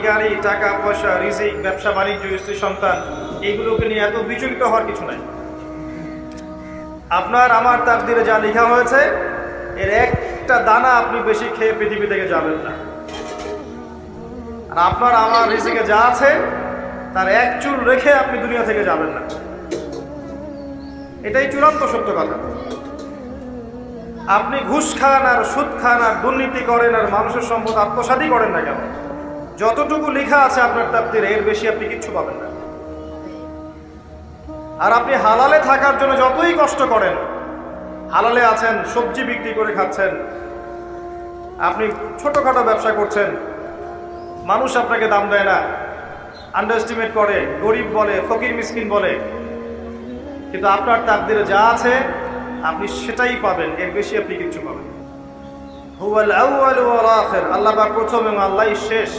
গাড়ি, টাকা পয়সা, রিজিক, ব্যবসা বাণিজ্য, স্ত্রী সন্তান, এইগুলোকে নিয়ে এত বিচলিত হওয়ার কিছু নাই। আপনার আমার তাকদিরে যা লেখা হয়েছে, এর একটা দানা আপনি বেশি খেয়ে পৃথিবী থেকে যাবেন না। আর আপনার আমার রিজিকে যা আছে তার এক চুল রেখে আপনি দুনিয়া থেকে যাবেন না। এটাই চূড়ান্ত সত্য কথা। আপনি ঘুষ খান আর সুদ খান আর দুর্নীতি করেন আর মানুষের সম্পদ আত্মসাৎই করেন না কেন, যতটুকু লেখা আছে আপনার তাকদিরে এর বেশি আপনি কিচ্ছু পাবেন না। আর আপনি হালালে থাকার জন্য যতই কষ্ট করেন, হালালে আছেন, সবজি বিক্রি করে খাচ্ছেন, আপনি ছোটখাটো ব্যবসা করছেন, মানুষ আপনাকে দাম দেয় না, আন্ডার এস্টিমেট করে, গরিব বলে, ফকির মিসকিন বলে, কিন্তু আপনার তাকদিরে যা আছে আপনি সেটাই পাবেন, এর বেশি আপনি কিচ্ছু পাবেন। হুয়াল আউয়াল ওয়াল আখির, আল্লাহ পাক প্রথম এবং আল্লাহই শেষ।